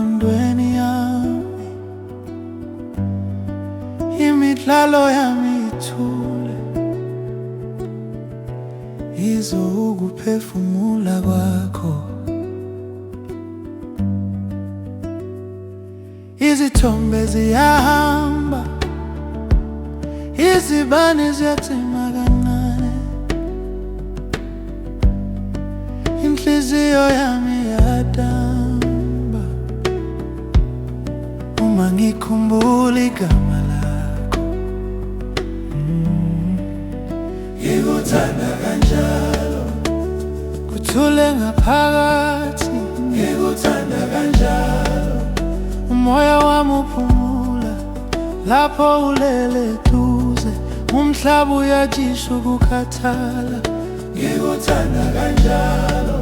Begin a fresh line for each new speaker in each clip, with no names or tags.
engqondweni yami, imidlalo yami ithule, yizo ukuphefumula kwakho. Izithombe ziyahamba, izibane ziyacima kancane, inhliziyo yami yadamba uma ngikhumbula igama lakho. Ngikuthanda kanjalo, kuthule ngaphakathi. Ngikuthanda kanjalo, umoya wami uphumula lapho ulele duze, umhlaba uyajisha ukukhathala. Ngikuthanda kanjalo,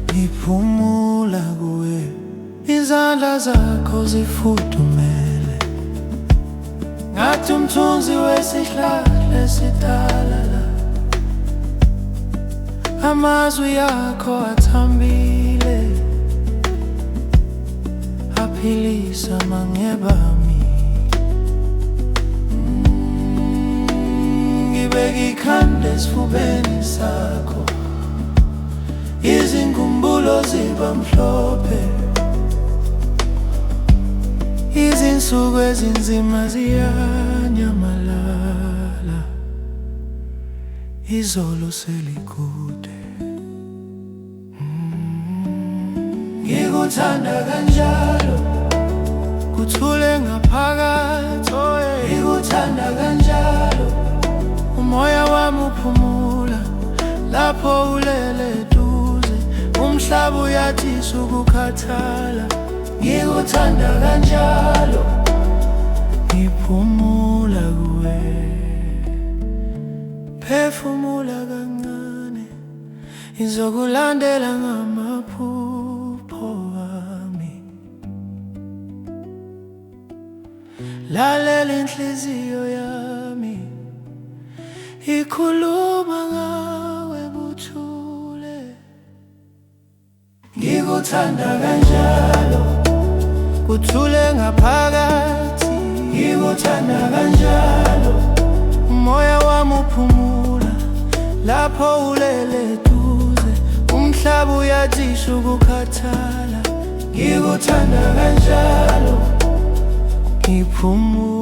ngiphumula kuwe, izandla zakho zifudumele, ngathi umthunzi wesihlahla esidala. Amazwi akho athambile, aphilisa mangebami. Ngibeka ikhanda esifubeni sakho, izinkumbulo ziba mhlophe, izinsuku ezinzima ziyanyamalala, izolo selikude. Ngikuthanda kanjalo, kuthule ngaphakathi. Ngikuthanda kanjalo, umoya wami uphumula lapho ulele duze, umhlaba uyajisha ukukhathala. Ngikuthanda kanjalo, ngiphumula kuwe, phefumula kancane, ngizokulandela ngamaphupho ami. Lalela inhliziyo yami ikhuluma ngawe buthule. Ngikuthanda kanjalo, kuthule ngaphakathi. Ngikuthanda kanjalo, umoya wami uphumula lapho ulele duze, umhlaba uyajisha ukukhathala. Ngikuthanda kanjalo, ngiphumula.